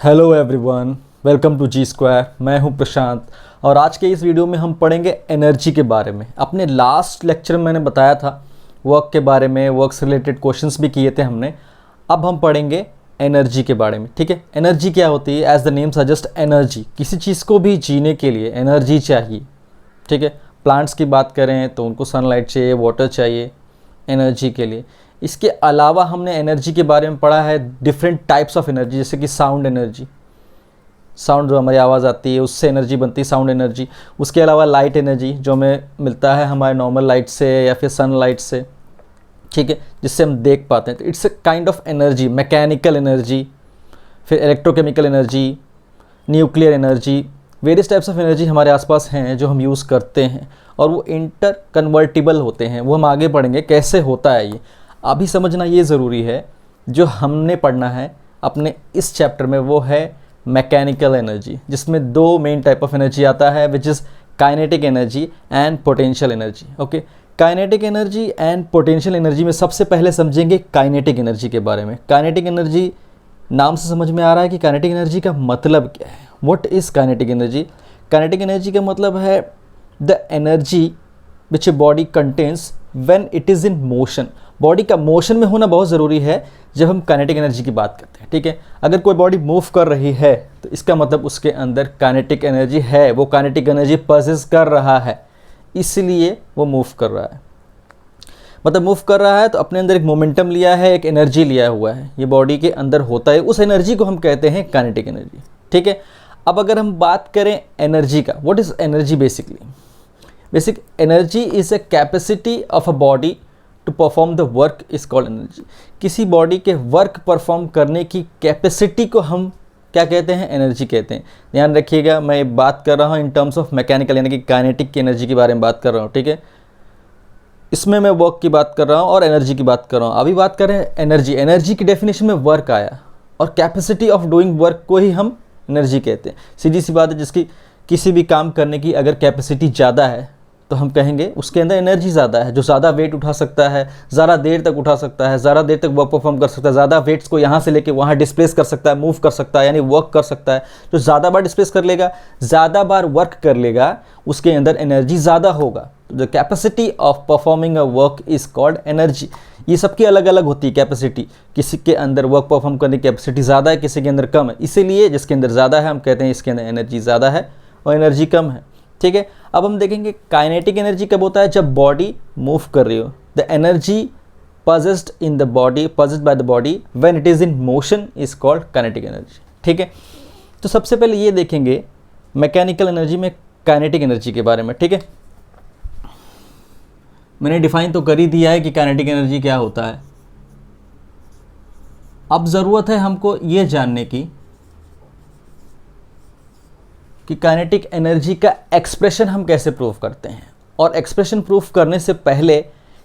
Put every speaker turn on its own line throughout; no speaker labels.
Hello everyone, welcome to G Square. मैं हूं प्रशांत और आज के इस वीडियो में हम पढ़ेंगे एनर्जी के बारे में। अपने लास्ट लेक्चर में मैंने बताया था वर्क के बारे में, वर्क से रिलेटेड क्वेश्चंस भी किए थे हमने। अब हम पढ़ेंगे एनर्जी के बारे में। ठीक है, एनर्जी क्या होती है? As the name suggest, energy. किसी चीज़ को भी जीने के लिए एनर्जी चाहिए। ठीक है, प्लांट्स की बात करें तो उनको सनलाइट चाहिए, वाटर चाहिए एनर्जी के लिए। इसके अलावा हमने एनर्जी के बारे में पढ़ा है डिफरेंट टाइप्स ऑफ एनर्जी, जैसे कि साउंड एनर्जी, साउंड जो हमारी आवाज़ आती है उससे एनर्जी बनती है, साउंड एनर्जी। उसके अलावा लाइट एनर्जी जो हमें मिलता है हमारे नॉर्मल लाइट से या फिर सनलाइट से, ठीक है, जिससे हम देख पाते हैं। तो it's a kind of energy. Mechanical energy, फिर electrochemical energy, nuclear energy, various types of energy हमारे आसपास हैं जो हम यूज़ करते हैं और वो इंटर कन्वर्टिबल होते हैं। वो हम आगे पढ़ेंगे कैसे होता है ये। अभी समझना ये ज़रूरी है, जो हमने पढ़ना है अपने इस चैप्टर में वो है मैकेनिकल एनर्जी, जिसमें दो मेन टाइप ऑफ एनर्जी आता है, which is kinetic energy and potential energy. Okay, kinetic energy and potential energy में सबसे पहले समझेंगे काइनेटिक एनर्जी के बारे में। काइनेटिक एनर्जी नाम से समझ में आ रहा है कि काइनेटिक एनर्जी का मतलब क्या है। What is kinetic energy? Kinetic energy का मतलब है the energy which a body contains when it is in motion. Body का मोशन में होना बहुत ज़रूरी है जब हम काइनेटिक एनर्जी की बात करते हैं। ठीक है, अगर कोई बॉडी मूव कर रही है तो इसका मतलब उसके अंदर काइनेटिक एनर्जी है, वो काइनेटिक एनर्जी पजेस कर रहा है, इसलिए वो मूव कर रहा है। मतलब मूव कर रहा है तो अपने अंदर एक मोमेंटम लिया है, एक एनर्जी लिया हुआ है, ये बॉडी के अंदर होता है। उस एनर्जी को हम कहते हैं काइनेटिक एनर्जी। ठीक है, अब अगर हम बात करें एनर्जी का, what is energy? Basic energy is a capacity of a body to perform the work is called energy. किसी बॉडी के वर्क परफॉर्म करने की कैपेसिटी को हम क्या कहते हैं? एनर्जी कहते हैं। ध्यान रखिएगा, मैं बात कर रहा हूँ इन टर्म्स ऑफ मैकेनिकल, यानी कि काइनेटिक की एनर्जी के बारे में बात कर रहा हूँ। ठीक है, इसमें मैं वर्क की बात कर रहा हूँ और एनर्जी की बात कर रहा हूँ। अभी बात करें एनर्जी। एनर्जी की डेफिनेशन में वर्क आया और कैपेसिटी ऑफ डूइंग वर्क को ही हम एनर्जी कहते हैं। सीधी सी बात है, जिसकी किसी भी काम करने की अगर कैपेसिटी ज़्यादा है तो हम कहेंगे उसके अंदर एनर्जी ज़्यादा है। जो ज़्यादा वेट उठा सकता है, ज़्यादा देर तक उठा सकता है, ज़्यादा देर तक वर्क परफॉर्म कर सकता है, ज़्यादा वेट्स को यहाँ से लेके वहाँ डिस्प्लेस कर सकता है, मूव कर सकता है, यानी वर्क कर सकता है। जो ज़्यादा बार डिस्प्लेस कर लेगा, ज़्यादा बार वर्क कर लेगा, उसके अंदर एनर्जी ज़्यादा होगा। The capacity of performing a work is called energy. ये सबकी अलग अलग होती है कैपेसिटी। किसी के अंदर वर्क परफॉर्म करने की कैपेसिटी ज़्यादा है, किसी के अंदर कम है। इसीलिए जिसके अंदर ज़्यादा है हम कहते हैं इसके अंदर एनर्जी ज़्यादा है और एनर्जी कम है। ठीक है, अब हम देखेंगे काइनेटिक एनर्जी कब होता है? जब बॉडी मूव कर रही हो। The energy possessed in the body, possessed by the body when it is in motion is called kinetic energy। ठीक है, तो सबसे पहले ये देखेंगे मैकेनिकल एनर्जी में काइनेटिक एनर्जी के बारे में। ठीक है, मैंने डिफाइन तो कर ही दिया है कि काइनेटिक एनर्जी क्या होता है। अब ज़रूरत है हमको ये जानने की कि काइनेटिक एनर्जी का एक्सप्रेशन हम कैसे प्रूव करते हैं। और एक्सप्रेशन प्रूफ करने से पहले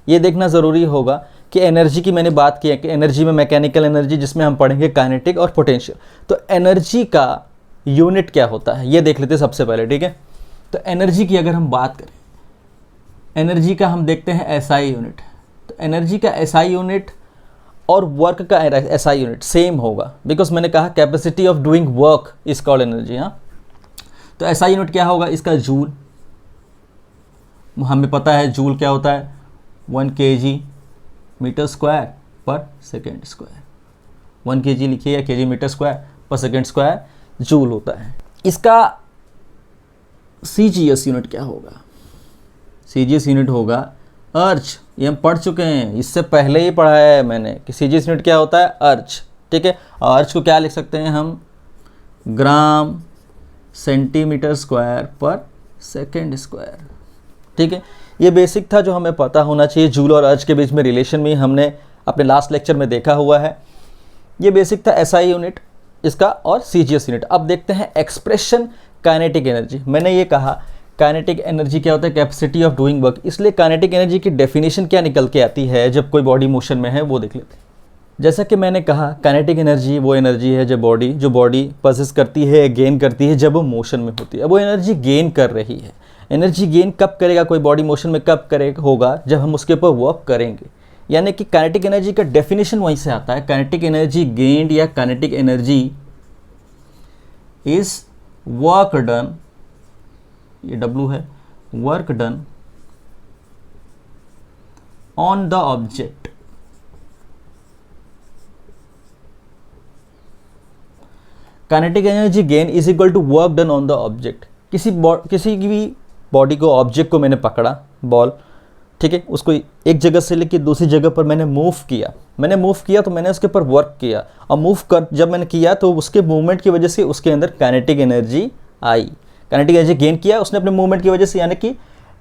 ये देखना ज़रूरी होगा कि एनर्जी की मैंने बात की है कि एनर्जी में मैकेनिकल एनर्जी, जिसमें हम पढ़ेंगे काइनेटिक और पोटेंशियल। तो एनर्जी का यूनिट क्या होता है ये देख लेते हैं सबसे पहले। ठीक है, तो एनर्जी की अगर हम बात करें, एनर्जी का हम देखते हैं एसआई यूनिट। तो एनर्जी का एसआई यूनिट और वर्क का एसआई यूनिट सेम होगा, बिकॉज मैंने कहा capacity of doing work is called energy. हाँ, तो एसआई यूनिट क्या होगा इसका? जूल। हमें पता है जूल क्या होता है, 1 kg मीटर स्क्वायर पर सेकेंड स्क्वायर। 1 kg लिखिए या kg मीटर स्क्वायर पर सेकेंड स्क्वायर जूल होता है। इसका सीजीएस यूनिट क्या होगा? सीजीएस यूनिट होगा अर्च। ये हम पढ़ चुके हैं, इससे पहले ही पढ़ा है मैंने कि सीजीएस यूनिट क्या होता है? अर्च। ठीक है, अर्च को क्या लिख सकते हैं हम? ग्राम सेंटीमीटर स्क्वायर पर सेकेंड स्क्वायर। ठीक है, ये बेसिक था जो हमें पता होना चाहिए। जूल और अर्च के बीच में रिलेशन में हमने अपने लास्ट लेक्चर में देखा हुआ है। ये बेसिक था एसआई यूनिट इसका और सीजीएस यूनिट। अब देखते हैं एक्सप्रेशन काइनेटिक एनर्जी। मैंने ये कहा काइनेटिक एनर्जी क्या होता है? Capacity of doing work. इसलिए काइनेटिक एनर्जी की डेफिनेशन क्या निकल के आती है जब कोई बॉडी मोशन में है वो देख लेते हैं। जैसा कि मैंने कहा काइनेटिक एनर्जी वो एनर्जी है जो बॉडी पजेस करती है, गेन करती है जब वो मोशन में होती है। अब वो एनर्जी गेन कर रही है। एनर्जी गेन कब करेगा कोई बॉडी मोशन में? कब करेगा होगा जब हम उसके ऊपर वर्क करेंगे। यानी कि काइनेटिक एनर्जी का डेफिनेशन वहीं से आता है। काइनेटिक एनर्जी गेन्ड या kinetic energy is work done, ये W है, work done on the object. Kinetic energy gain is equal to work done on the object. किसी की भी बॉडी को, ऑब्जेक्ट को मैंने पकड़ा, बॉल, ठीक है, उसको एक जगह से लेके दूसरी जगह पर मैंने मूव किया, तो मैंने उसके ऊपर वर्क किया, और मूव कर जब मैंने किया तो उसके मूवमेंट की वजह से उसके अंदर काइनेटिक एनर्जी आई, काइनेटिक एनर्जी गेन किया उसने अपने मूवमेंट की वजह से। यानी कि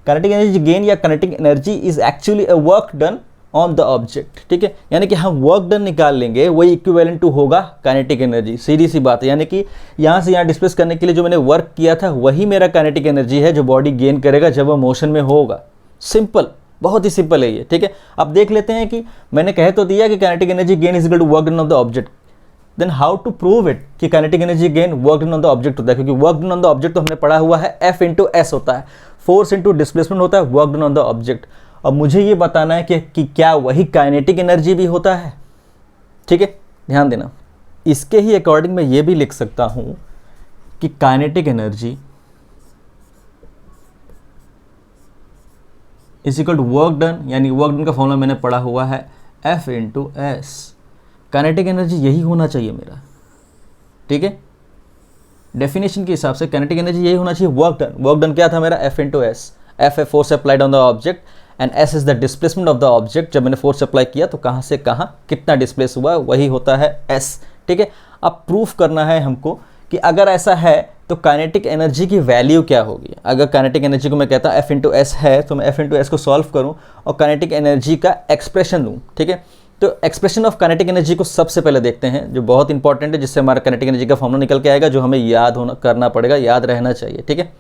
काइनेटिक एनर्जी गेन या kinetic energy is actually a work done on the object, ठीक है। यानी कि हम वर्क डन निकाल लेंगे, वही इक्विवेलेंट टू होगा काइनेटिक एनर्जी, सीधी सी बात है। यानी कि यहाँ से यहाँ डिस्प्लेस करने के लिए जो मैंने वर्क किया था वही मेरा काइनेटिक एनर्जी है जो बॉडी गेन करेगा जब वह मोशन में होगा। सिंपल, बहुत ही सिंपल है ये, ठीक है। अब देख लेते हैं कि मैंने कह तो दिया कि kinetic energy gain is equal to work done on the object, then how to prove it कि kinetic energy gain work done on the object होता है, क्योंकि work done on the object तो हमने पढ़ा हुआ है F इंटू एस होता है, फोर्स इंटू डिस्प्लेसमेंट होता है work done on the object. और मुझे ये बताना है कि क्या वही काइनेटिक एनर्जी भी होता है, ठीक है। ध्यान देना, इसके ही अकॉर्डिंग मैं ये भी लिख सकता हूं कि kinetic energy is equal to work done, यानी वर्क डन का फॉर्मूला मैंने पढ़ा हुआ है F into S. Kinetic energy यही होना चाहिए मेरा, ठीक है। डेफिनेशन के हिसाब से काइनेटिक एनर्जी यही होना चाहिए, वर्क डन। वर्क डन क्या था मेरा? F into S. F है force applied on the object and S is the displacement of the object. जब मैंने फोर्स अप्लाई किया तो कहाँ से कहाँ कितना डिस्प्लेस हुआ, वही होता है S, ठीक है। अब प्रूफ करना है हमको कि अगर ऐसा है तो काइनेटिक एनर्जी की वैल्यू क्या होगी। अगर काइनेटिक एनर्जी को मैं कहता F इंटू एस है तो मैं F इंटू एस को सॉल्व करूँ और काइनेटिक एनर्जी का एक्सप्रेशन दूँ, ठीक है। तो एक्सप्रेशन ऑफ काइनेटिक एनर्जी को सबसे पहले देखते हैं, जो बहुत इंपॉर्टेंट है, जिससे हमारा काइनेटिक एनर्जी का फॉर्मूला निकल के आएगा, जो हमें याद करना पड़ेगा, याद रहना चाहिए, ठीक है।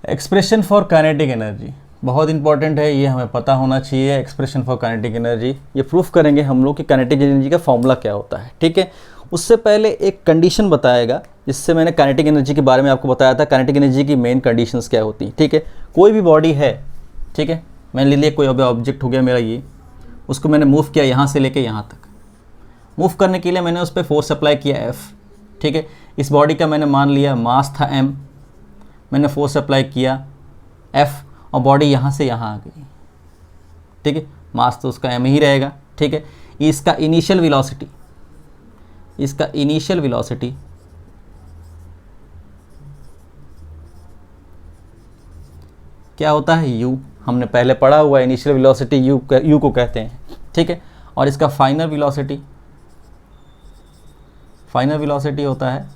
एक्सप्रेशन फॉर काइनेटिक एनर्जी बहुत इंपॉर्टेंट है, ये हमें पता होना चाहिए। एक्सप्रेशन फॉर काइनेटिक एनर्जी ये प्रूफ करेंगे हम लोग कि काइनेटिक एनर्जी का फॉर्मूला क्या होता है, ठीक है। उससे पहले एक कंडीशन बताएगा, जिससे मैंने काइनेटिक एनर्जी के बारे में आपको बताया था, काइनेटिक एनर्जी की मेन कंडीशंस क्या होती हैं, ठीक है। कोई भी बॉडी है, ठीक है, मैंने ले लिया कोई ऑब्जेक्ट हो गया मेरा ये, उसको मैंने मूव किया यहाँ से लेके यहाँ तक। मूव करने के लिए मैंने उस पर फोर्स अप्लाई किया F, ठीक है। इस बॉडी का मैंने मान लिया मास था M, मैंने फोर्स अप्लाई किया F और बॉडी यहाँ से यहाँ आ गई, ठीक है। मास तो उसका M ही रहेगा, ठीक है। इसका इनिशियल वेलोसिटी क्या होता है, u। हमने पहले पढ़ा हुआ इनिशियल वेलोसिटी u को कहते हैं, ठीक है। और इसका फाइनल वेलोसिटी होता है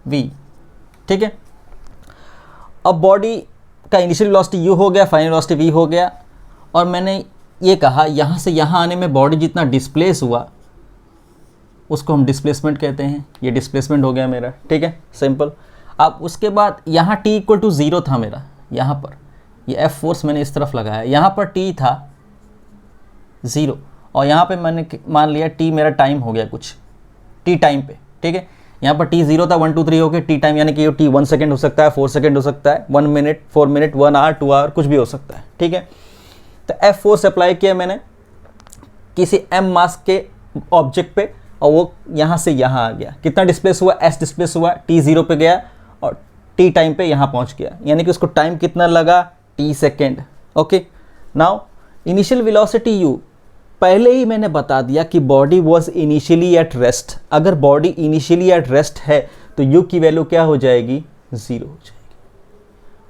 v, ठीक है। अब बॉडी का इनिशियल वेलोसिटी u हो गया, फाइनल वेलोसिटी v हो गया, और मैंने ये कहा यहाँ से यहाँ आने में बॉडी जितना डिस्प्लेस हुआ उसको हम डिस्प्लेसमेंट कहते हैं। ये डिस्प्लेसमेंट हो गया मेरा, ठीक है, सिंपल। अब उसके बाद यहाँ t इक्वल टू 0 था मेरा, यहाँ पर ये F फोर्स मैंने इस तरफ लगाया, यहाँ पर t था 0 और यहाँ पे मैंने मान लिया t मेरा टाइम हो गया कुछ, t टाइम पे, ठीक है। यहाँ पर t 0 था, 1 2 3 हो गया t टाइम, यानी कि t 1 सेकेंड हो सकता है, 4 सेकेंड हो सकता है, 1 मिनट, 4 मिनट, 1 आवर, 2 आवर, कुछ भी हो सकता है, ठीक है। तो F फोर्स अप्लाई किया मैंने किसी m मास के ऑब्जेक्ट पे और वो यहाँ से यहाँ आ गया। कितना डिस्प्लेस हुआ, s डिस्प्लेस हुआ, t 0 पे गया और t टाइम पे यहाँ पहुँच गया, यानी कि उसको टाइम कितना लगा, t second, okay. Now initial velocity u, पहले ही मैंने बता दिया कि body was initially at rest. अगर बॉडी इनिशियली एट रेस्ट है तो u की वैल्यू क्या हो जाएगी, 0 हो जाएगी।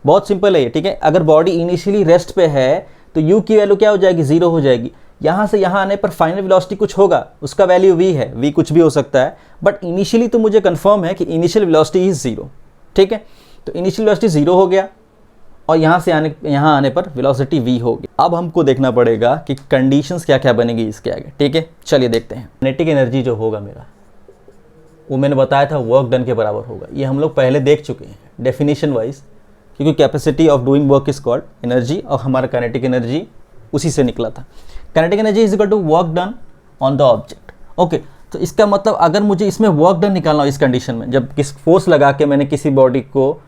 बहुत सिंपल है ये, ठीक है। अगर बॉडी इनिशियली रेस्ट पे है तो u की वैल्यू क्या हो जाएगी, 0 हो जाएगी। यहाँ से यहाँ आने पर फाइनल वेलोसिटी कुछ होगा, उसका वैल्यू v है, v कुछ भी हो सकता है, बट इनिशियली तो मुझे कंफर्म है कि इनिशियल वेलोसिटी इज 0, ठीक है। तो इनिशियल वेलोसिटी 0 हो गया और यहाँ से यहाँ आने पर वेलोसिटी v हो गई। अब हमको देखना पड़ेगा कि कंडीशंस क्या क्या बनेगी इसके आगे, ठीक है। चलिए देखते हैं। काइनेटिक एनर्जी जो होगा मेरा, वो मैंने बताया था वर्क डन के बराबर होगा। ये हम लोग पहले देख चुके हैं डेफिनेशन वाइज, क्योंकि capacity of doing work is called energy और हमारा काइनेटिक एनर्जी उसी से निकला था। Kinetic energy is equal to work done on the object, okay. तो इसका मतलब अगर मुझे इसमें वर्क डन निकालना हो इस कंडीशन में, जब किस फोर्स लगा के मैंने किसी बॉडी को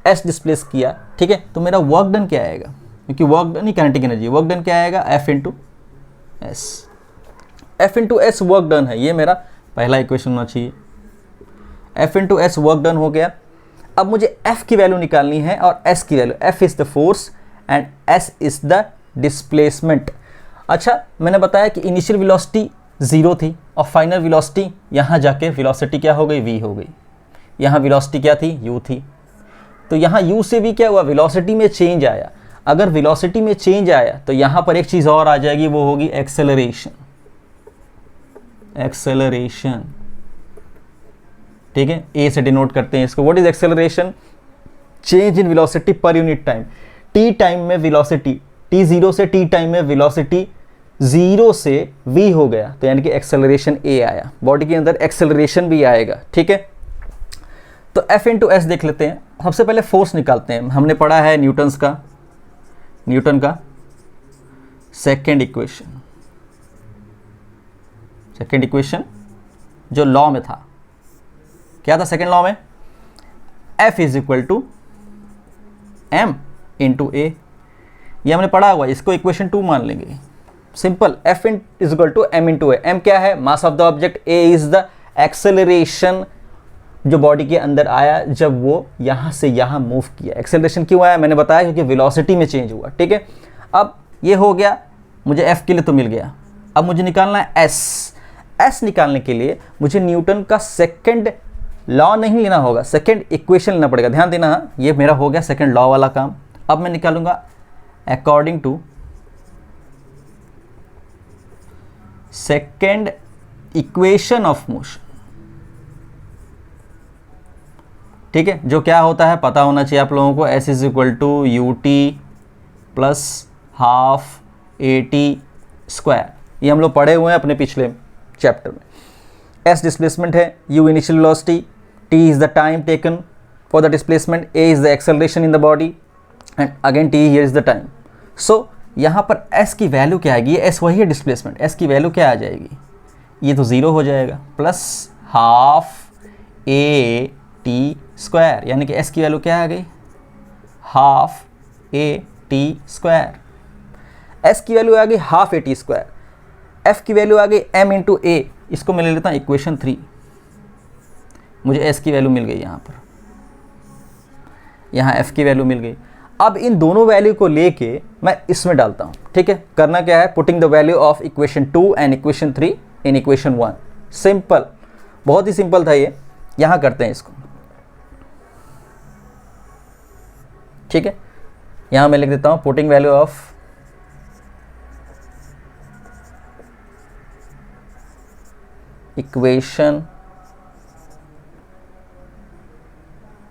s डिस्प्लेस किया, ठीक है, तो मेरा वर्क डन क्या आएगा, क्योंकि वर्क डन ही काइनेटिक एनर्जी, वर्क डन क्या आएगा, F into S work done है। ये मेरा पहला इक्वेशन होना चाहिए। F into S work done हो गया। अब मुझे F की वैल्यू निकालनी है और S की value, F is the force and S is the displacement. अच्छा, मैंने बताया कि इनिशियल वेलोसिटी 0 थी और फाइनल वेलोसिटी यहाँ जाके वेलोसिटी क्या हो गई, v हो गई। यहाँ वेलोसिटी क्या थी, u थी। तो यहाँ u से v क्या हुआ, वेलोसिटी में चेंज आया। अगर वेलोसिटी में चेंज आया तो यहाँ पर एक चीज़ और आ जाएगी, वो होगी एक्सेलरेशन। ठीक है, ए से डिनोट करते हैं इसको। What is acceleration, change in velocity per unit time. T time में वेलोसिटी, t0 से t टाइम में वेलोसिटी 0 से v हो गया, तो यानी कि एक्सेलरेशन a आया। बॉडी के अंदर एक्सेलरेशन भी आएगा, ठीक है। तो F इंटू एस देख लेते हैं। सबसे पहले फोर्स निकालते हैं। हमने पढ़ा है न्यूटन का सेकेंड इक्वेशन जो लॉ में था। क्या था सेकेंड लॉ में, F is equal to m into a. ये हमने पढ़ा हुआ, इसको इक्वेशन 2 मान लेंगे। Simple, F is equal to m into a. m क्या है, mass of the object, a is the acceleration जो बॉडी के अंदर आया जब वो यहाँ से यहाँ मूव किया। एक्सेलरेशन क्यों आया, मैंने बताया क्योंकि वेलोसिटी में चेंज हुआ, ठीक है। अब ये हो गया, मुझे F के लिए तो मिल गया। अब मुझे निकालना है S निकालने के लिए मुझे न्यूटन का सेकंड लॉ नहीं लेना होगा, सेकंड इक्वेशन लेना पड़ेगा। ध्यान देना, हाँ, ये मेरा हो गया सेकंड लॉ वाला काम। अब मैं निकालूंगा according to second equation of motion, ठीक है। जो क्या होता है पता होना चाहिए आप लोगों को, S is equal to ut plus half AT square. ये हम लोग पढ़े हुए हैं अपने पिछले चैप्टर में। S डिस्प्लेसमेंट है, u initial velocity, t is the time taken for the displacement, a is the acceleration in the body and again t here is the time. So यहाँ पर s की वैल्यू क्या आएगी, s वही है displacement, s की value क्या आ जाएगी, ये तो ज़ीरो हो जाएगा, plus half A T square, यानी कि s की वैल्यू क्या आ गई, half A T square, s की वैल्यू आ गई half A T square, f की वैल्यू आ गई m इंटू ए, इसको मैं ले लेता हूँ इक्वेशन 3, मुझे s की वैल्यू मिल गई यहाँ पर, यहाँ f की वैल्यू मिल गई। अब इन दोनों वैल्यू को लेके मैं इसमें डालता हूँ, ठीक है। करना क्या है, putting the value of equation 2 and equation 3 in equation 1, simple, बहुत ही सिंपल था ये, यहाँ करते हैं इसको, ठीक है। यहाँ मैं लिख देता हूँ putting value of equation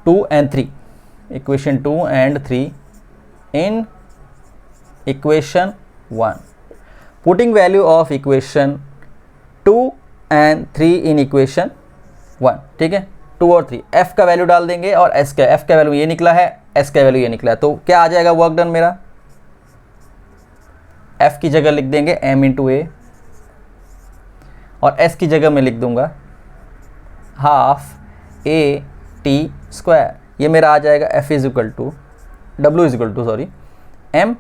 2 and 3, equation 2 and 3 in equation 1, putting value of equation 2 and 3 in equation 1, ठीक है। 2 और 3, f का वैल्यू डाल देंगे और s का, f का वैल्यू ये निकला है, s का वैल्यू ये निकला है, तो क्या आ जाएगा वर्क डन मेरा, f की जगह लिख देंगे m इंटू ए और s की जगह मैं लिख दूंगा हाफ ए टी स्क्वायर, ये मेरा आ जाएगा f is equal to w is equal to sorry m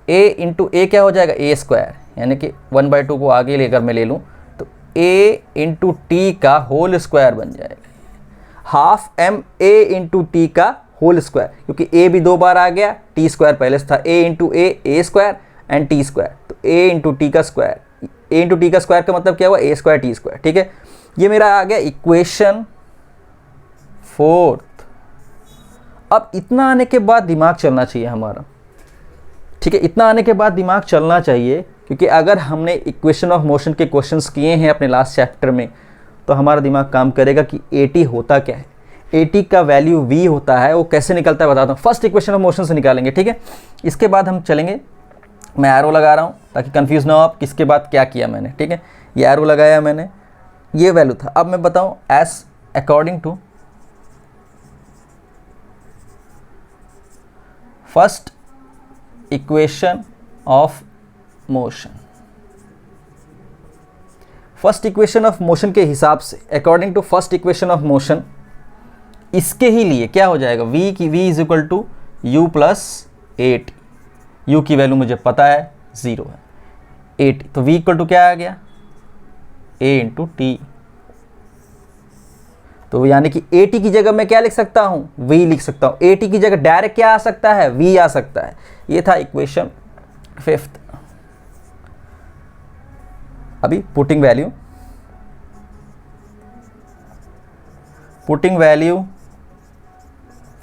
a into a क्या हो जाएगा a स्क्वायर, यानी कि 1/2 को आगे लेकर मैं ले लूँ तो a इंटू टी का होल स्क्वायर बन जाएगा, half m a into T का होल स्क्वायर, क्योंकि a भी 2 बार आ गया, टी स्क्वायर पहले से था, a into A square and T square, तो a इंटू टी का स्क्वायर, a इंटू टी का स्क्वायर का मतलब क्या हुआ, a स्क्वायर टी स्क्वायर, ठीक है। ये मेरा आ गया इक्वेशन 4। अब इतना आने के बाद दिमाग चलना चाहिए हमारा, ठीक है, इतना आने के बाद दिमाग चलना चाहिए, क्योंकि अगर हमने इक्वेशन ऑफ मोशन के क्वेश्चंस किए हैं अपने लास्ट चैप्टर में तो हमारा दिमाग काम करेगा कि AT होता क्या है, AT का वैल्यू V होता है, वो कैसे निकलता है बताता हूँ। फर्स्ट इक्वेशन ऑफ मोशन से निकालेंगे, ठीक है, इसके बाद हम चलेंगे, मैं एरो लगा रहा हूँ ताकि कंफ्यूज ना हो आप किसके बाद क्या किया मैंने, ठीक है, ये एरो लगाया मैंने, ये वैल्यू था। अब मैं बताऊँ as according to first equation of motion, first equation of motion के हिसाब से, according to first equation of motion, इसके ही लिए क्या हो जाएगा, v की v is equal to u plus a t, u की वैल्यू मुझे पता है 0 है, ए टी, तो v इक्वल टू क्या आ गया, a इंटू टी, तो यानी कि AT की जगह मैं क्या लिख सकता हूं, V लिख सकता हूं, AT की जगह डायरेक्ट क्या आ सकता है, V आ सकता है। ये था इक्वेशन 5। अभी पुटिंग वैल्यू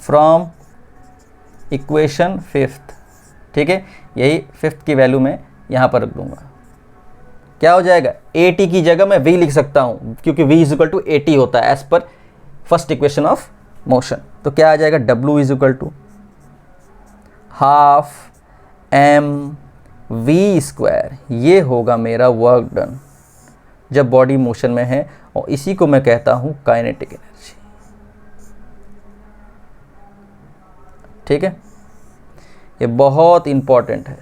फ्रॉम इक्वेशन 5, ठीक है, यही 5th की वैल्यू मैं यहां पर रख दूंगा, क्या हो जाएगा, AT की जगह मैं V लिख सकता हूं, क्योंकि V is equal to AT होता है as per first equation of motion, तो क्या आ जाएगा, W is equal to half m v square, ये होगा मेरा वर्क डन जब बॉडी मोशन में है, और इसी को मैं कहता हूं काइनेटिक एनर्जी, ठीक है, ये बहुत इंपॉर्टेंट है,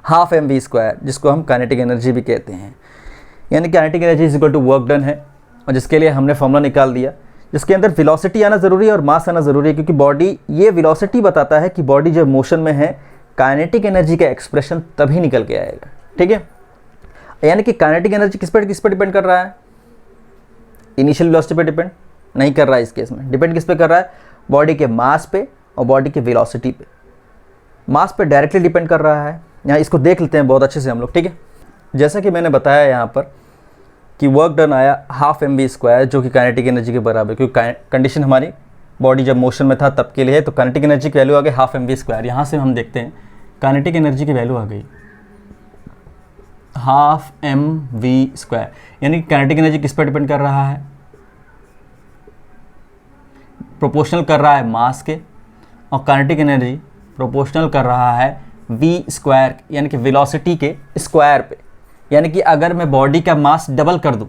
हाफ m v स्क्वायर, जिसको हम काइनेटिक एनर्जी भी कहते हैं, यानी kinetic energy is equal to work done है, और जिसके लिए हमने फॉर्मूला निकाल दिया, जिसके अंदर वेलोसिटी आना ज़रूरी है और मास आना ज़रूरी है, क्योंकि बॉडी, ये वेलोसिटी बताता है कि बॉडी जब मोशन में है काइनेटिक एनर्जी का एक्सप्रेशन तभी निकल के आएगा, ठीक है। यानी कि काइनेटिक एनर्जी किस पर डिपेंड कर रहा है, इनिशियल वेलोसिटी पे डिपेंड नहीं कर रहा है, इस केस में डिपेंड किस पे कर रहा है, बॉडी के मास पे और बॉडी के वेलोसिटी पे, मास पे डायरेक्टली डिपेंड कर रहा है। यहाँ इसको देख लेते हैं बहुत अच्छे से हम लोग, ठीक है। जैसा कि मैंने बताया यहाँ पर कि वर्क डन आया हाफ m v स्क्वायर, जो कि काइनेटिक एनर्जी के बराबर, क्योंकि कंडीशन हमारी बॉडी जब मोशन में था तब के लिए है, तो काइनेटिक एनर्जी की वैल्यू आ गई हाफ m v स्क्वायर। यहाँ से हम देखते हैं काइनेटिक एनर्जी की वैल्यू आ गई हाफ m v स्क्वायर, यानी कि काइनेटिक एनर्जी किस पर डिपेंड कर रहा है, प्रोपोर्शनल कर रहा है मास के, और काइनेटिक एनर्जी प्रोपोर्शनल कर रहा है v स्क्वायर, यानी कि वेलोसिटी के स्क्वायर पे। यानी कि अगर मैं बॉडी का मास डबल कर दूं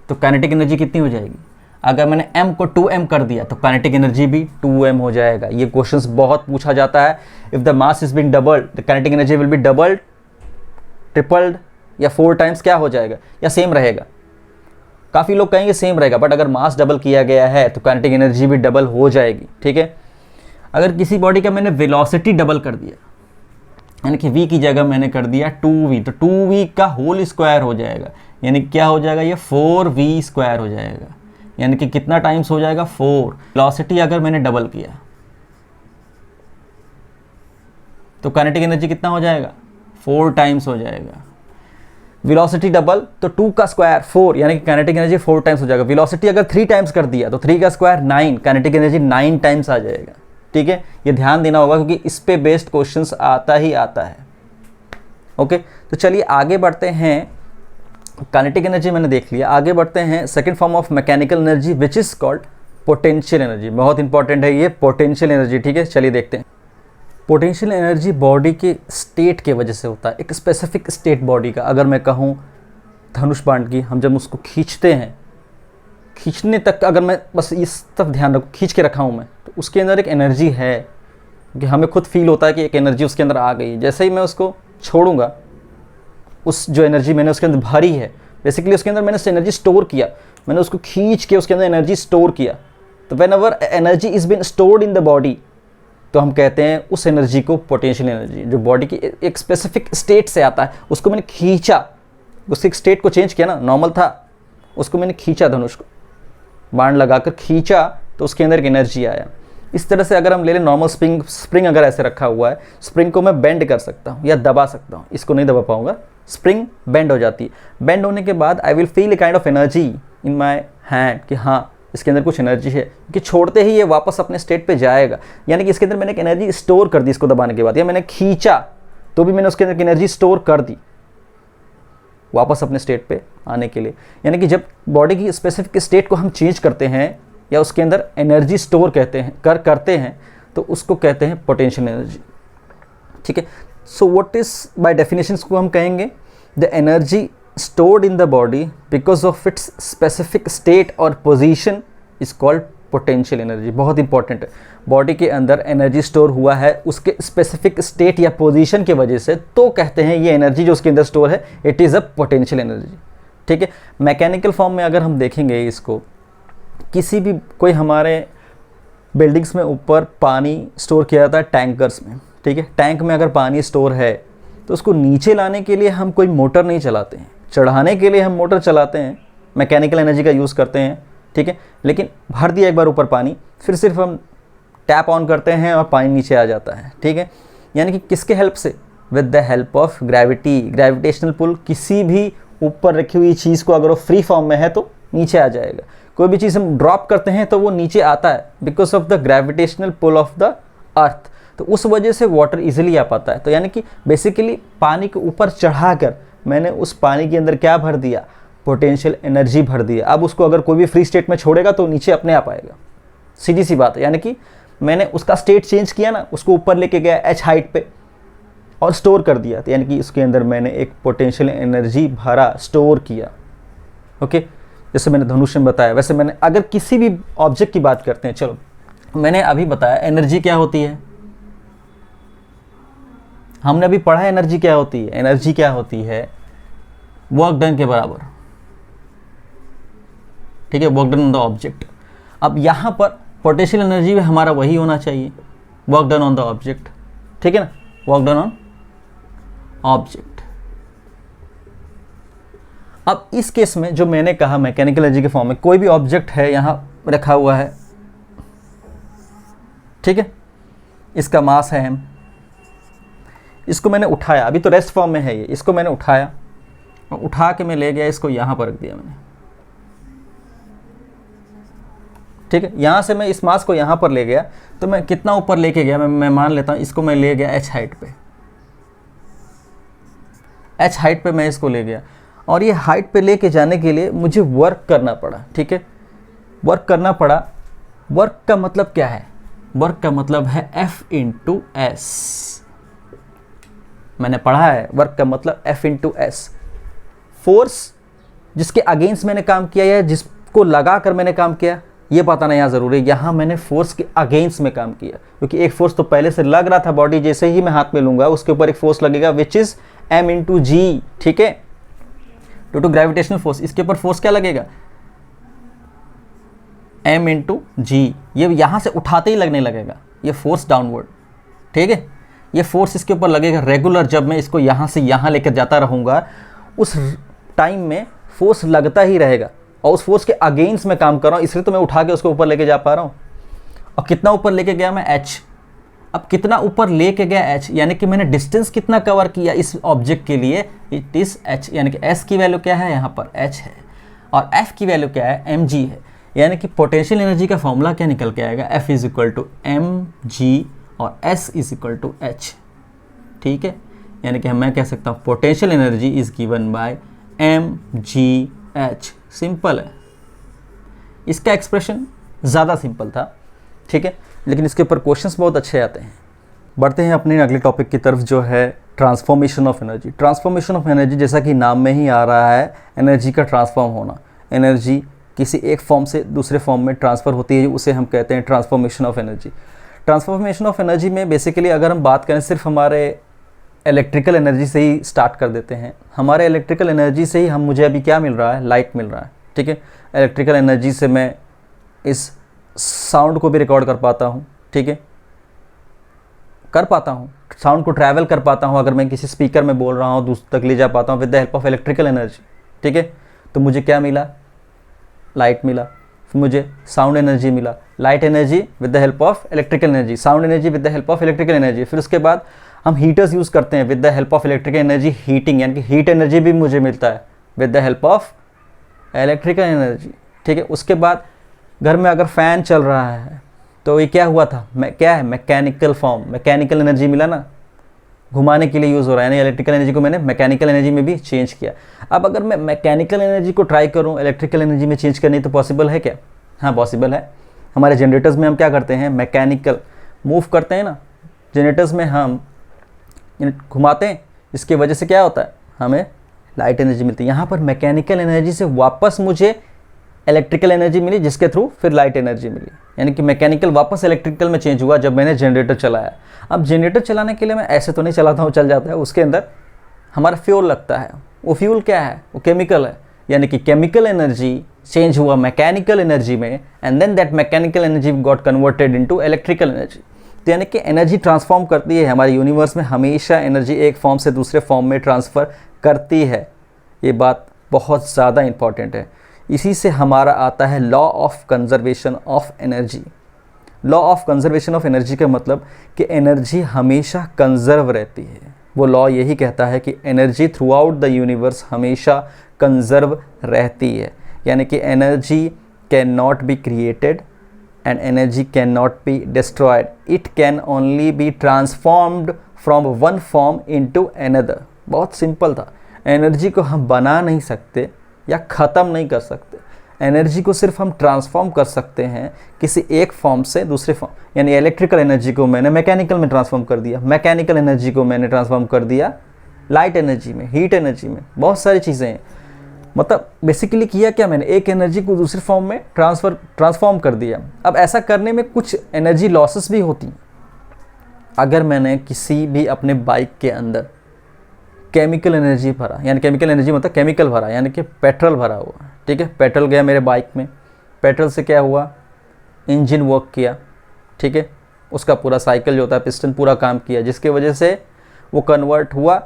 तो काइनेटिक एनर्जी कितनी हो जाएगी, अगर मैंने m को 2m कर दिया तो काइनेटिक एनर्जी भी 2m हो जाएगा। ये क्वेश्चंस बहुत पूछा जाता है। If the mass is been doubled the kinetic energy will be doubled, tripled या 4 टाइम्स क्या हो जाएगा, या सेम रहेगा। काफ़ी लोग कहेंगे सेम रहेगा, बट अगर मास डबल किया गया है तो काइनेटिक एनर्जी भी डबल हो जाएगी। ठीक है, अगर किसी बॉडी का मैंने वेलोसिटी डबल कर दिया, यानी कि v की जगह मैंने कर दिया 2v, तो 2v का होल स्क्वायर हो जाएगा, यानी क्या हो जाएगा, ये 4v स्क्वायर हो जाएगा। यानी कि कितना टाइम्स हो जाएगा, 4। वेलोसिटी अगर मैंने डबल किया तो काइनेटिक एनर्जी कितना हो जाएगा, 4 टाइम्स हो जाएगा। वेलोसिटी डबल तो 2 का स्क्वायर 4, यानी कि काइनेटिक एनर्जी 4 टाइम्स हो जाएगा। वेलोसिटी अगर 3 टाइम्स कर दिया तो 3 का स्क्वायर 9, काइनेटिक एनर्जी 9 टाइम्स आ जाएगा। ठीक है, ये ध्यान देना होगा क्योंकि इस पे बेस्ड क्वेश्चंस आता ही आता है। ओके, तो चलिए आगे बढ़ते हैं। काइनेटिक एनर्जी मैंने देख लिया, आगे बढ़ते हैं second form of mechanical energy which is called potential energy. बहुत इंपॉर्टेंट है ये पोटेंशियल एनर्जी। ठीक है, चलिए देखते हैं। पोटेंशियल एनर्जी बॉडी के स्टेट के वजह से होता है, एक स्पेसिफिक स्टेट बॉडी का। अगर मैं कहूँ धनुष बाण की, हम जब उसको खींचते हैं, खींचने तक अगर मैं बस इस तरफ ध्यान रखूँ, खींच के रखा हूँ मैं, तो उसके अंदर एक एनर्जी है कि हमें खुद फील होता है कि एक एनर्जी उसके अंदर आ गई। जैसे ही मैं उसको छोड़ूंगा, उस जो एनर्जी मैंने उसके अंदर भरी है, बेसिकली उसके अंदर मैंने एनर्जी स्टोर किया, मैंने उसको खींच के उसके अंदर एनर्जी स्टोर किया। तो whenever energy is been stored in the body, तो हम कहते हैं उस एनर्जी को पोटेंशियल एनर्जी। जो बॉडी की एक स्पेसिफिक स्टेट से आता है, उसको मैंने खींचा, उसके स्टेट को चेंज किया ना, नॉर्मल था, उसको मैंने खींचा, धनुष को बाण लगाकर खींचा, तो उसके अंदर एक एनर्जी आया। इस तरह से अगर हम ले लें नॉर्मल स्प्रिंग अगर ऐसे रखा हुआ है, स्प्रिंग को मैं बेंड कर सकता हूँ या दबा सकता हूँ, इसको नहीं दबा पाऊंगा, स्प्रिंग बेंड हो जाती है। बेंड होने के बाद I will feel a kind of energy in my hand कि हाँ इसके अंदर कुछ एनर्जी है, कि छोड़ते ही ये वापस अपने स्टेट पे जाएगा। यानी कि इसके अंदर मैंने एक एनर्जी स्टोर कर दी इसको दबाने के बाद, या मैंने खींचा तो भी मैंने उसके अंदर एनर्जी स्टोर कर दी वापस अपने स्टेट पे आने के लिए। यानी कि जब बॉडी की स्पेसिफिक स्टेट को हम चेंज करते हैं या उसके अंदर एनर्जी स्टोर करते हैं तो उसको कहते हैं पोटेंशियल एनर्जी। ठीक है, so what is by definition को हम कहेंगे the energy stored in the body because of its specific state और position is called potential energy। बहुत इंपॉर्टेंट है, बॉडी के अंदर एनर्जी स्टोर हुआ है उसके स्पेसिफिक स्टेट या पोजीशन की वजह से, तो कहते हैं ये एनर्जी जो उसके अंदर स्टोर है it is a potential energy. ठीक है, मैकेनिकल फॉर्म में अगर हम देखेंगे इसको, किसी भी कोई हमारे बिल्डिंग्स में ऊपर पानी स्टोर किया जाता है टैंकर्स में। ठीक है, टैंक में अगर पानी स्टोर है तो उसको नीचे लाने के लिए हम कोई मोटर नहीं चलाते हैं, चढ़ाने के लिए हम मोटर चलाते हैं, मैकेनिकल एनर्जी का यूज़ करते हैं। ठीक है, लेकिन भर दिया एक बार ऊपर पानी, फिर सिर्फ हम टैप ऑन करते हैं और पानी नीचे आ जाता है। ठीक है, यानी कि किसके हेल्प से, with the help of gravity, gravitational pull. किसी भी ऊपर रखी हुई चीज़ को अगर वो फ्री फॉर्म में है तो नीचे आ जाएगा, कोई भी चीज़ हम ड्रॉप करते हैं तो वो नीचे आता है because of the gravitational pull of the earth. तो उस वजह से वाटर इजीली आ पाता है। तो यानी कि बेसिकली पानी के ऊपर चढ़ाकर मैंने उस पानी के अंदर क्या भर दिया, पोटेंशियल एनर्जी भर दिया। अब उसको अगर कोई भी फ्री स्टेट में छोड़ेगा तो नीचे अपने आप आएगा, सीधी सी बात है। यानी कि मैंने उसका स्टेट चेंज किया ना, उसको ऊपर लेके गया h हाइट पे और स्टोर कर दिया, तो यानी कि इसके अंदर मैंने एक पोटेंशियल एनर्जी भरा, स्टोर किया। ओके, जैसे मैंने धनुष में बताया, वैसे मैंने अगर किसी भी ऑब्जेक्ट की बात करते हैं, चलो मैंने अभी बताया एनर्जी क्या होती है, हमने अभी पढ़ा एनर्जी क्या होती है। एनर्जी क्या होती है, वर्क डन के बराबर। ठीक है, work done on the object. अब यहाँ पर पोटेंशियल एनर्जी भी हमारा वही होना चाहिए, work done on the object. ठीक है ना, वर्क डन ऑन ऑब्जेक्ट। अब इस केस में जो मैंने कहा मैकेनिकल एनर्जी के फॉर्म में, कोई भी ऑब्जेक्ट है यहाँ रखा हुआ है, ठीक है, इसका मास है m, इसको मैंने उठाया, अभी तो रेस्ट फॉर्म में है ये, इसको मैंने उठाया और उठा के मैं ले गया, इसको यहाँ पर रख दिया मैंने। ठीक है, यहाँ से मैं इस मास को यहाँ पर ले गया, तो मैं कितना ऊपर लेके गया, मैं मान लेता हूँ इसको मैं ले गया h हाइट पे, h हाइट पे मैं इसको ले गया, और ये हाइट पे लेके जाने के लिए मुझे वर्क करना पड़ा। ठीक है, वर्क करना पड़ा। वर्क का मतलब क्या है, वर्क का मतलब है F इंटू एस। मैंने पढ़ा है वर्क का मतलब F इंटू एस। फोर्स जिसके अगेंस्ट मैंने काम किया है, जिस को लगा कर मैंने काम किया, ये बताना यहाँ ज़रूरी है। यहाँ मैंने फोर्स के अगेंस्ट में काम किया, क्योंकि एक फोर्स तो पहले से लग रहा था बॉडी, जैसे ही मैं हाथ में लूँगा उसके ऊपर एक फोर्स लगेगा विच इज़ m इंटू जी, ठीक है, ड्यू टू ग्रेविटेशनल फोर्स। इसके ऊपर फोर्स क्या लगेगा, m इंटू जी। ये यहाँ से उठाते ही लगने लगेगा ये फोर्स डाउनवर्ड, ठीक है। ये फोर्स इसके ऊपर लगेगा रेगुलर, जब मैं इसको यहाँ से यहाँ लेकर जाता रहूँगा उस टाइम में फोर्स लगता ही रहेगा, और उस फोर्स के अगेंस्ट में काम कर रहा हूँ, इसलिए तो मैं उठा के उसको ऊपर लेके जा पा रहा हूँ। और कितना ऊपर लेके गया मैं, h। अब कितना ऊपर लेके गया h, यानी कि मैंने डिस्टेंस कितना कवर किया इस ऑब्जेक्ट के लिए, इट इज़ h, यानी कि s की वैल्यू क्या है, यहाँ पर h है, और f की वैल्यू क्या है, mg है। यानी कि पोटेंशियल एनर्जी का फॉर्मूला क्या निकल के आएगा, F is equal to mg और S is equal to h, ठीक है। यानी कि मैं कह सकता हूँ potential energy is given by mgh। Simple है, इसका एक्सप्रेशन ज़्यादा सिंपल था, ठीक है, लेकिन इसके ऊपर क्वेश्चंस बहुत अच्छे आते हैं। बढ़ते हैं अपने अगले टॉपिक की तरफ, जो है transformation of energy. Transformation of energy, जैसा कि नाम में ही आ रहा है, एनर्जी का ट्रांसफॉर्म होना। एनर्जी किसी एक फॉर्म से दूसरे फॉर्म में ट्रांसफ़र होती है, उसे हम कहते हैं transformation of energy. Transformation of energy में बेसिकली अगर हम बात करें सिर्फ हमारे इलेक्ट्रिकल एनर्जी से ही स्टार्ट कर देते हैं। हमारे इलेक्ट्रिकल एनर्जी से ही मुझे अभी क्या मिल रहा है, लाइट मिल रहा है, ठीक है। इलेक्ट्रिकल एनर्जी से मैं इस साउंड को भी रिकॉर्ड कर पाता हूँ, ठीक है, कर पाता हूँ, साउंड को ट्रैवल कर पाता हूँ। अगर मैं किसी स्पीकर में बोल रहा हूँ दूसरे तक ले जा पाता हूँ with the help of electrical energy, ठीक है। तो मुझे क्या मिला, लाइट मिला, फिर मुझे साउंड एनर्जी मिला, light energy with the help of electrical energy, sound energy with the help of electrical energy. फिर उसके बाद हम हीटर्स यूज़ करते हैं with the help of electrical energy, heating, यानी कि हीट एनर्जी भी मुझे मिलता है with the help of electrical energy, ठीक है। उसके बाद घर में अगर फ़ैन चल रहा है तो ये क्या हुआ था, क्या है, मैकेनिकल फॉर्म, मैकेनिकल एनर्जी मिला ना, घुमाने के लिए यूज़ हो रहा है, यानी इलेक्ट्रिकल एनर्जी को मैंने मैकेनिकल एनर्जी में भी चेंज किया। अब अगर मैं मैकेनिकल एनर्जी को ट्राई करूँ इलेक्ट्रिकल एनर्जी में चेंज करनी, तो पॉसिबल है क्या, हाँ पॉसिबल है। हमारे जनरेटर्स में हम क्या करते हैं, मैकेनिकल मूव करते हैं ना, जनरेटर्स में हम घुमाते हैं, इसकी वजह से क्या होता है, हमें लाइट एनर्जी मिलती है। यहाँ पर मैकेनिकल एनर्जी से वापस मुझे इलेक्ट्रिकल एनर्जी मिली, जिसके थ्रू फिर लाइट एनर्जी मिली, यानी कि मैकेनिकल वापस इलेक्ट्रिकल में चेंज हुआ जब मैंने जनरेटर चलाया। अब जनरेटर चलाने के लिए मैं ऐसे तो नहीं चलाता हूँ, चल जाता है, उसके अंदर हमारा फ्यूल लगता है। वो फ्यूल क्या है, वो केमिकल है, यानी कि केमिकल एनर्जी चेंज हुआ मैकेनिकल एनर्जी में, and then that mechanical energy got converted into electrical energy. तो यानी कि एनर्जी ट्रांसफॉर्म करती है, हमारे यूनिवर्स में हमेशा एनर्जी एक फॉर्म से दूसरे फॉर्म में ट्रांसफ़र करती है। ये बात बहुत ज़्यादा इंपॉर्टेंट है। इसी से हमारा आता है law of conservation of energy. Law of conservation of energy का मतलब कि एनर्जी हमेशा कंजर्व रहती है। वो लॉ यही कहता है कि energy throughout the universe हमेशा कंजर्व रहती है, यानी कि energy can not be created and energy can not be destroyed, it can only be transformed from one form into another. बहुत सिंपल था, एनर्जी को हम बना नहीं सकते या ख़त्म नहीं कर सकते, एनर्जी को सिर्फ हम ट्रांसफॉर्म कर सकते हैं किसी एक फॉर्म से दूसरे फॉर्म। यानी इलेक्ट्रिकल एनर्जी को मैंने मैकेनिकल में ट्रांसफॉर्म कर दिया, मैकेनिकल एनर्जी को मैंने ट्रांसफॉर्म कर दिया लाइट एनर्जी में, हीट एनर्जी में, बहुत सारी चीज़ें हैं। मतलब बेसिकली किया क्या मैंने, एक एनर्जी को दूसरे फॉर्म में ट्रांसफॉर्म कर दिया। अब ऐसा करने में कुछ एनर्जी लॉसेस भी होती हैं। अगर मैंने किसी भी अपने बाइक के अंदर केमिकल एनर्जी भरा, यानी केमिकल एनर्जी मतलब केमिकल भरा, यानी कि पेट्रोल भरा हुआ, ठीक है, पेट्रोल गया मेरे बाइक में, पेट्रोल से क्या हुआ, इंजन वर्क किया, ठीक है, उसका पूरा साइकिल जो होता है पिस्टन पूरा काम किया, जिसके वजह से वो कन्वर्ट हुआ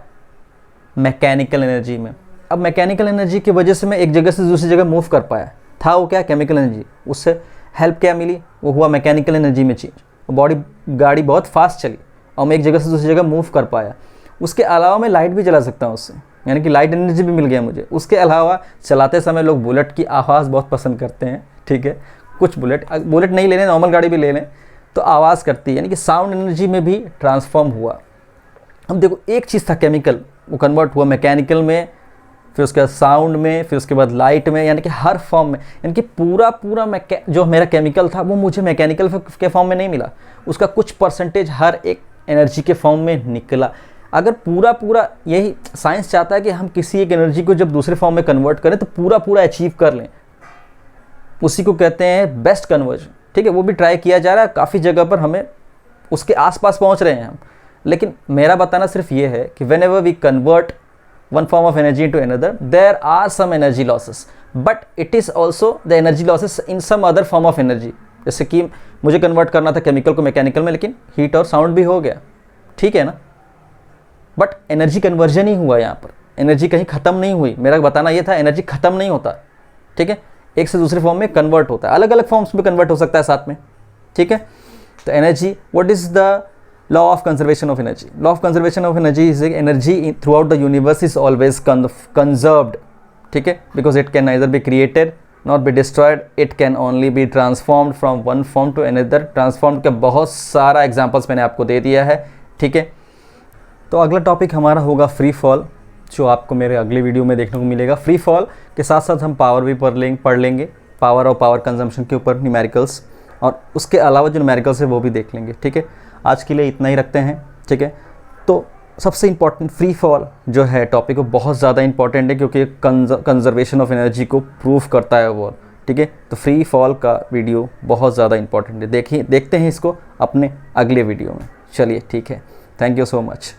मैकेनिकल एनर्जी में। अब मैकेनिकल एनर्जी की वजह से मैं एक जगह से दूसरी जगह मूव कर पाया, था वो क्या, केमिकल एनर्जी, उससे हेल्प क्या मिली, वो हुआ मैकेनिकल एनर्जी में चेंज। गाड़ी बहुत फास्ट चली और मैं एक जगह से दूसरी जगह मूव कर पाया। उसके अलावा मैं लाइट भी जला सकता हूँ उससे, यानी कि लाइट एनर्जी भी मिल गया मुझे। उसके अलावा चलाते समय लोग बुलेट की आवाज़ बहुत पसंद करते हैं, ठीक है, कुछ बुलेट नहीं ले लें, नॉर्मल गाड़ी भी ले लें तो आवाज़ करती है, यानी कि साउंड एनर्जी में भी ट्रांसफॉर्म हुआ। अब देखो एक चीज़ था केमिकल, वो कन्वर्ट हुआ मैकेनिकल में, फिर उसके बाद साउंड में, फिर उसके बाद लाइट में, यानी कि हर फॉर्म में, यानी कि पूरा जो मेरा केमिकल था वो मुझे मैकेनिकल के फॉर्म में नहीं मिला, उसका कुछ परसेंटेज हर एक एनर्जी के फॉर्म में निकला। अगर पूरा यही साइंस चाहता है कि हम किसी एक एनर्जी को जब दूसरे फॉर्म में कन्वर्ट करें तो पूरा अचीव कर लें, उसी को कहते हैं बेस्ट कन्वर्जन, ठीक है। वो भी ट्राई किया जा रहा है काफ़ी जगह पर, हमें उसके आसपास पहुंच रहे हैं हम। लेकिन मेरा बताना सिर्फ ये है कि whenever we convert one form of energy into another, there are some energy losses, but it is also the energy losses in some other form of energy. जैसे कि मुझे कन्वर्ट करना था केमिकल को मैकेनिकल में, लेकिन heat और sound भी हो गया, ठीक है ना। बट एनर्जी कन्वर्जन ही हुआ यहाँ पर, एनर्जी कहीं ख़त्म नहीं हुई। मेरा बताना ये था एनर्जी ख़त्म नहीं होता, ठीक है, एक से दूसरे फॉर्म में कन्वर्ट होता है, अलग अलग फॉर्म्स में कन्वर्ट हो सकता है साथ में, ठीक है। तो energy, what is the law of conservation of energy? Law of conservation of energy is energy throughout the universe is always conserved, ठीक है, because it can neither be created not be destroyed, it can only be transformed from one form to another. Transform का बहुत सारा examples मैंने आपको दे दिया है, ठीक है। तो अगला टॉपिक हमारा होगा फ्री फॉल, जो आपको मेरे अगले वीडियो में देखने को मिलेगा। फ्री फॉल के साथ साथ हम पावर भी पढ़ लेंगे, पावर और पावर कंजम्पशन के ऊपर न्यूमेरिकल्स, और उसके अलावा जो न्यूमेरिकल्स है वो भी देख लेंगे, ठीक है। आज के लिए इतना ही रखते हैं, ठीक है। तो सबसे इम्पॉर्टेंट फ्री फॉल जो है टॉपिक, वो बहुत ज़्यादा इंपॉर्टेंट है, क्योंकि कंजर्वेशन ऑफ एनर्जी को प्रूव करता है वो, ठीक है। तो फ्री फॉल का वीडियो बहुत ज़्यादा इंपॉर्टेंट है, देखते हैं इसको अपने अगले वीडियो में। चलिए ठीक है, थैंक यू सो मच।